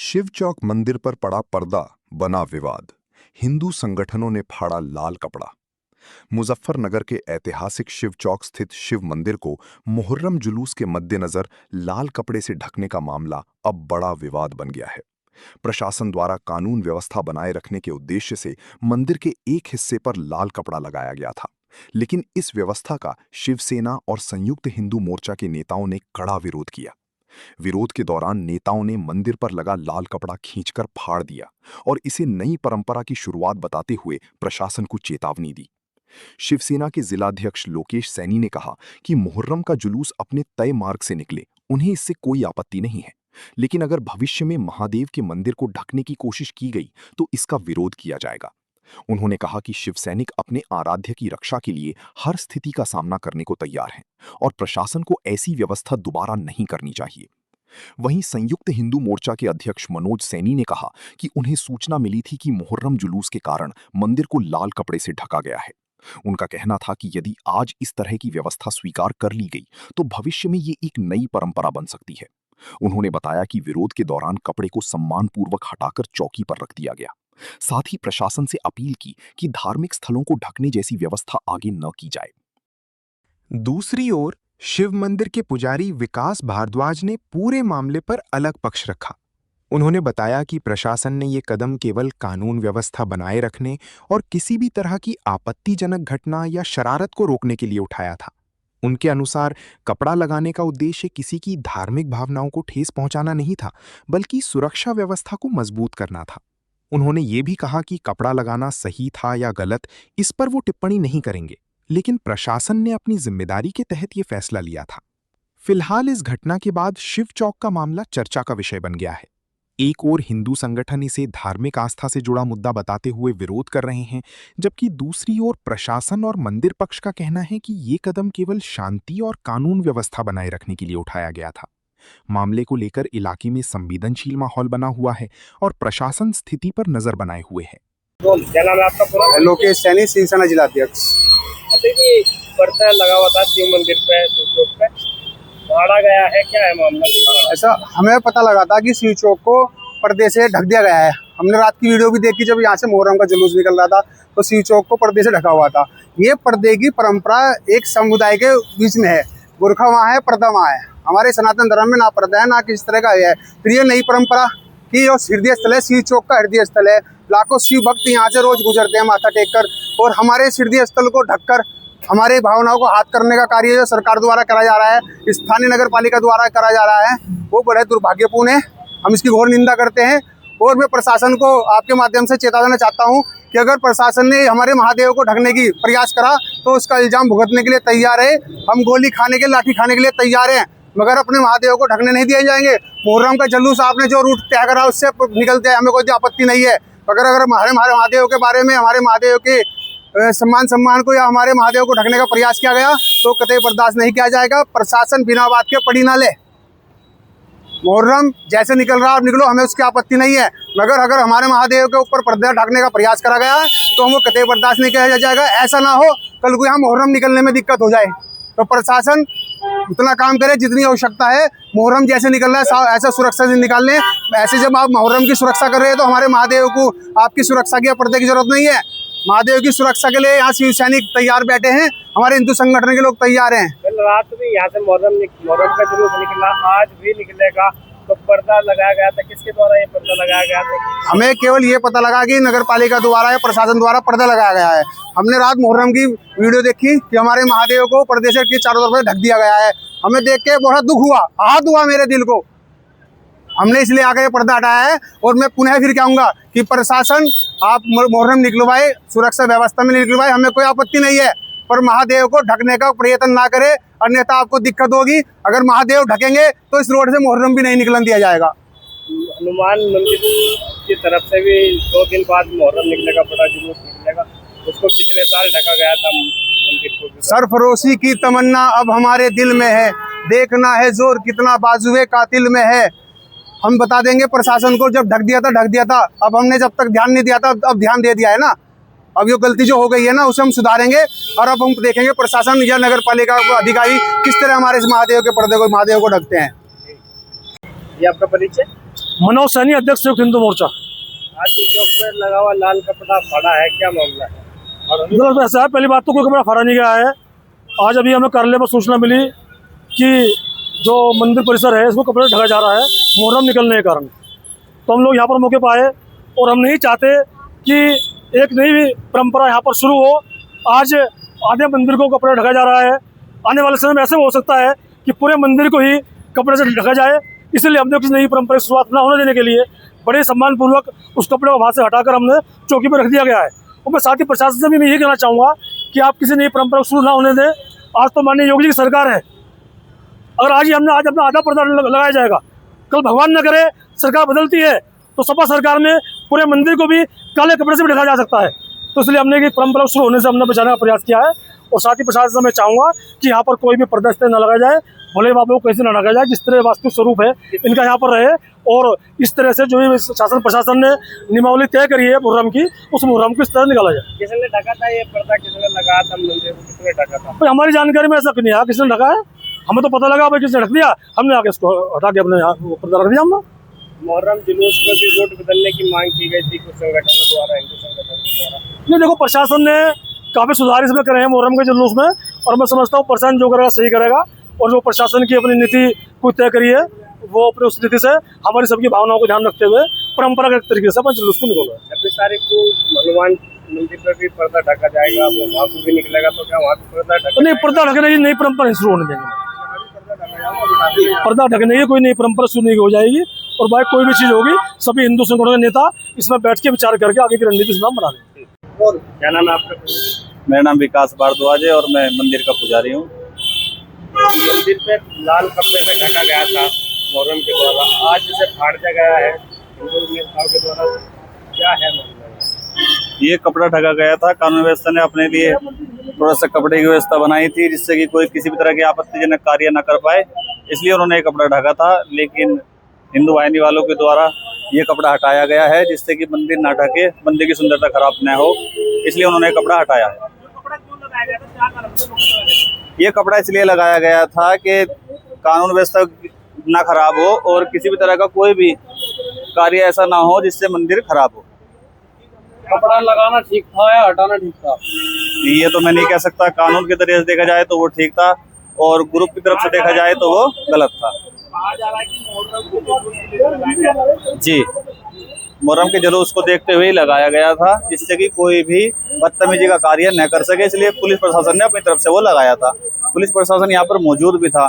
शिव चौक मंदिर पर पड़ा पर्दा, बना विवाद। हिंदू संगठनों ने फाड़ा लाल कपड़ा। मुजफ्फरनगर के ऐतिहासिक शिव चौक स्थित शिव मंदिर को मुहर्रम जुलूस के मद्देनजर लाल कपड़े से ढकने का मामला अब बड़ा विवाद बन गया है। प्रशासन द्वारा कानून व्यवस्था बनाए रखने के उद्देश्य से मंदिर के एक हिस्से पर लाल कपड़ा लगाया गया था, लेकिन इस व्यवस्था का शिवसेना और संयुक्त हिंदू मोर्चा के नेताओं ने कड़ा विरोध किया। विरोध के दौरान नेताओं ने मंदिर पर लगा लाल कपड़ा खींचकर फाड़ दिया और इसे नई परंपरा की शुरुआत बताते हुए प्रशासन को चेतावनी दी। शिवसेना के जिलाध्यक्ष लोकेश सैनी ने कहा कि मुहर्रम का जुलूस अपने तय मार्ग से निकले, उन्हें इससे कोई आपत्ति नहीं है, लेकिन अगर भविष्य में महादेव के मंदिर को ढकने की कोशिश की गई तो इसका विरोध किया जाएगा। उन्होंने कहा कि शिव सैनिक अपने आराध्य की रक्षा के लिए हर स्थिति का सामना करने को तैयार हैं और प्रशासन को ऐसी व्यवस्था दोबारा नहीं करनी चाहिए। वहीं संयुक्त हिंदू मोर्चा के अध्यक्ष मनोज सैनी ने कहा कि उन्हें सूचना मिली थी कि मुहर्रम जुलूस के कारण मंदिर को लाल कपड़े से ढका गया है। उनका कहना था कि यदि आज इस तरह की व्यवस्था स्वीकार कर ली गई तो भविष्य में ये एक नई परंपरा बन सकती है। उन्होंने बताया कि विरोध के दौरान कपड़े को सम्मानपूर्वक हटाकर चौकी पर रख दिया गया। साथ ही प्रशासन से अपील की कि धार्मिक स्थलों को ढकने जैसी व्यवस्था आगे न की जाए। दूसरी ओर शिव मंदिर के पुजारी विकास भारद्वाज ने पूरे मामले पर अलग पक्ष रखा। उन्होंने बताया कि प्रशासन ने ये कदम केवल कानून व्यवस्था बनाए रखने और किसी भी तरह की आपत्तिजनक घटना या शरारत को रोकने के लिए उठाया था। उनके अनुसार कपड़ा लगाने का उद्देश्य किसी की धार्मिक भावनाओं को ठेस पहुंचाना नहीं था, बल्कि सुरक्षा व्यवस्था को मजबूत करना था। उन्होंने ये भी कहा कि कपड़ा लगाना सही था या गलत, इस पर वो टिप्पणी नहीं करेंगे, लेकिन प्रशासन ने अपनी जिम्मेदारी के तहत ये फैसला लिया था। फिलहाल इस घटना के बाद शिव चौक का मामला चर्चा का विषय बन गया है। एक ओर हिंदू संगठन इसे धार्मिक आस्था से जुड़ा मुद्दा बताते हुए विरोध कर रहे हैं, जबकि दूसरी ओर प्रशासन और मंदिर पक्ष का कहना है कि ये कदम केवल शांति और कानून व्यवस्था बनाए रखने के लिए उठाया गया था। मामले को लेकर इलाके में संवेदनशील माहौल बना हुआ है और प्रशासन स्थिति पर नजर बनाए हुए है। क्या नाम है आपका पूरा? लोकेश सैनी, शिवसेना जिलाध्यक्ष। पर्दा लगा हुआ था शिव मंदिर पे, शिव चौक पे फाड़ा गया है, क्या है मामला? ऐसा हमें पता लगा था कि शिव चौक को पर्दे से ढक दिया गया है। हमने रात की वीडियो भी देखी, जब यहाँ से मुहर्रम का जुलूस निकल रहा था तो शिव चौक को पर्दे से ढका हुआ था। ये पर्दे की परंपरा एक समुदाय के बीच में है। गोरखा वहाँ है, पर्दा वहाँ है। हमारे सनातन धर्म में ना पर्दा है, ना किसी तरह का है। फिर ये नई परंपरा की जो हृदय स्थल है, शिव चौक का हृदय स्थल है। लाखों शिव भक्त यहाँ से रोज गुजरते हैं माथा टेक कर, और हमारे हृदय स्थल को ढककर हमारे भावनाओं को हाथ करने का कार्य जो सरकार द्वारा करा जा रहा है, स्थानीय नगर पालिका द्वारा करा जा रहा है, वो बड़े दुर्भाग्यपूर्ण है। हम इसकी घोर निंदा करते हैं और मैं प्रशासन को आपके माध्यम से चेता देना चाहता हूँ कि अगर प्रशासन ने हमारे महादेव को ढकने की प्रयास करा तो उसका इल्जाम भुगतने के लिए तैयार है। हम गोली खाने के, लाठी खाने के लिए तैयार हैं, मगर अपने महादेव को ढकने नहीं दिए जाएंगे। मुहर्रम का जुलूस आपने जो रूट तय करा उससे निकलते हैं, हमें कोई आपत्ति नहीं है। अगर हमारे महादेव के बारे में, हमारे महादेव के सम्मान को या हमारे महादेव को ढकने का प्रयास किया गया तो कतई बर्दाश्त नहीं किया जाएगा। प्रशासन बिना बात के पड़ी ना ले। मुहर्रम जैसे निकल रहा आप निकलो, हमें उसकी आपत्ति नहीं है, मगर अगर हमारे महादेव के ऊपर पर्दा ढकने का प्रयास करा गया तो हमें कतई बर्दाश्त नहीं किया जाएगा। ऐसा ना हो कल को यहाँ मुहर्रम निकलने में दिक्कत हो जाए। तो प्रशासन उतना काम करे जितनी आवश्यकता है। मुहर्रम जैसे निकल रहा है ऐसा सुरक्षा से निकाल लें। ऐसे जब आप मुहर्रम की सुरक्षा कर रहे हैं तो हमारे महादेव को आपकी सुरक्षा की पर्दे की जरूरत नहीं है। महादेव की सुरक्षा के लिए यहाँ शिव सैनिक तैयार बैठे हैं, हमारे हिंदू संगठन के लोग तैयार हैं। कल रात में यहाँ से मुहर्रम का जुलूस निकला, आज भी निकलेगा, तो पर्दा लगाया गया था, किसके द्वारा ये पर्दा लगाया गया था? हमें केवल ये पता लगा कि नगर पालिका द्वारा या प्रशासन द्वारा पर्दा लगाया गया है। हमने रात मुहर्रम की वीडियो देखी कि हमारे महादेव को पर्दे से चारों तरफ ढक दिया गया है। हमें देख के बहुत दुख हुआ, आहत हुआ मेरे दिल को। हमने इसलिए आकर ये पर्दा हटाया है और मैं पुनः फिर कहूँगा कि प्रशासन आप मुहर्रम निकलवाए, सुरक्षा व्यवस्था में निकलवाए, हमें कोई आपत्ति नहीं है, पर महादेव को ढकने का प्रयत्न ना करे, अन्यथा आपको दिक्कत होगी। अगर महादेव ढकेंगे तो इस रोड से मुहर्रम भी नहीं निकलन दिया जाएगा। हनुमान मंदिर की तरफ से भी 2 दिन बाद मुहर्रम निकलेगा, बड़ा जुलूस निकलेगा, उसको पिछले साल ढका गया था मंदिर को। सरफरोशी की तमन्ना अब हमारे दिल में है, देखना है जोर कितना बाजुए कातिल में है। हम बता देंगे प्रशासन को, जब ढक दिया था। अब हमने जब तक ध्यान नहीं दिया था, अब ध्यान दे दिया है ना। अब ये गलती जो हो गई है ना, उसे हम सुधारेंगे और अब हम देखेंगे प्रशासन या नगर पालिका को अधिकारी किस तरह हमारे इस महादेव के पर्दे को, महादेव को ढकते हैं। ये आपका परिचय? मनोज सैनी, अध्यक्ष संयुक्त हिंदू मोर्चा। आज शिव चौक पर लगा हुआ लाल कपड़ा फाड़ा है, क्या मामला है? मतलब ऐसा है, पहली बात तो कोई कपड़ा फाड़ा नहीं गया है। आज अभी हमें कार्यालय पर सूचना मिली कि जो मंदिर परिसर है इसको कपड़े ढका जा रहा है मुहर्रम निकलने के कारण। तो हम लोग यहाँ पर मौके पर आए और हम नहीं चाहते कि एक नई परंपरा यहाँ पर शुरू हो। आज आधे मंदिर को कपड़े ढका जा रहा है, आने वाले समय में ऐसे हो सकता है कि पूरे मंदिर को ही कपड़े से ढका जाए। इसलिए हमने किसी नई परंपरा की शुरुआत न होने देने के लिए बड़े सम्मानपूर्वक उस कपड़े को वहाँ से हटाकर हमने चौकी पर रख दिया गया है। और मैं साथ ही प्रशासन से भी मैं यही कहना चाहूँगा कि आप किसी नई परंपरा को शुरू ना होने दें। आज तो माननीय योगी जी की सरकार है, अगर आज अपना आधा पर्दा लगाया जाएगा, कल भगवान न करे सरकार बदलती है तो सपा सरकार में पूरे मंदिर को भी काले कपड़े से भी ढका जा सकता है। तो इसलिए हमने एक परंपरा शुरू होने से हमने बचाने का प्रयास किया है। और साथ ही प्रशासन से मैं चाहूँगा कि यहाँ पर कोई भी पर्दा इस तरह न लगाया जाए, भोले बाबा को कैसे न ढका जाए, जिस तरह वास्तविक स्वरूप है इनका यहाँ पर रहे। और इस तरह से जो भी शासन प्रशासन ने नियमावली तय करी है मुहर्रम की, उस मुहर्रम को इस तरह निकाला जाए। किसने ढका था ये पर्दा, किसने लगाया था मंदिर को, किसने ढका था? भाई हमारी जानकारी में ऐसा नहीं है किसने ढका है, हमें तो पता लगा भाई किसने ढक दिया, हमने आके इसको हटा के अपने यहाँ पर्दा रख दिया हमने। मुहर्रम जुलूस में भी रूट बदलने की मांग की गई थी कुछ संगठनों द्वारा, हिंदू संगठनों द्वारा। नहीं, देखो प्रशासन ने काफ़ी सुधार इसमें करे हैं मुहर्रम के जुलूस में, और मैं समझता हूँ प्रशासन जो करेगा सही करेगा। और जो प्रशासन की अपनी नीति को तय करी है वो अपनी उस नीति से हमारी सबकी भावनाओं को ध्यान रखते हुए परंपरागत तरीके से अपन जुलूस को निकाला है। 26 तारीख को हनुमान मंदिर पर भी पर्दा ढका जाएगा, वो वहाँ को भी निकलेगा, तो क्या वहाँ भी पर्दा ढका? नहीं, पर्दा ढकने की नई परंपरा नहीं शुरू होने देंगे। पर्दा ढकने की कोई नई परंपरा शुरू नहीं हो जाएगी। और भाई कोई भी चीज़ होगी सभी हिंदू संगठनों के नेता इसमें बैठ के विचार करके आगे की रणनीति इसमें बना देंगे। क्या नाम है आपका? मेरा नाम विकास भारद्वाज है और मैं मंदिर का पुजारी हूँ। मंदिर पे लाल कपड़े से ढका गया था मुहर्रम के द्वारा, आज इसे फाड़ दिया गया है हिंदू नेताओं के द्वारा, क्या है मामला? ये कपड़ा ढका गया था, कानून व्यवस्था ने अपने लिए थोड़ा सा कपड़े की व्यवस्था बनाई थी जिससे कि कोई किसी भी तरह के आपत्तिजनक कार्य न कर पाए, इसलिए उन्होंने ये कपड़ा ढका था। लेकिन हिंदू वाहिनी वालों के द्वारा ये कपड़ा हटाया गया है जिससे कि मंदिर ना ढके, मंदिर की सुंदरता खराब न हो, इसलिए उन्होंने ये कपड़ा हटाया है। ये कपड़ा इसलिए लगाया गया था कि कानून व्यवस्था ना खराब हो और किसी भी तरह का कोई भी कार्य ऐसा ना हो जिससे मंदिर खराब हो। कपड़ा लगाना ठीक था या हटाना ठीक था? ये तो मैं नहीं कह सकता, कानून के तरीके से देखा जाए तो वो ठीक था और ग्रुप की तरफ से देखा जाए तो वो गलत था। जी, मुहर्रम के जुलूस को देखते हुए ही लगाया गया था जिससे कि कोई भी बदतमीजी का कार्य न कर सके, इसलिए पुलिस प्रशासन ने अपनी तरफ से वो लगाया था। पुलिस प्रशासन यहाँ पर मौजूद भी था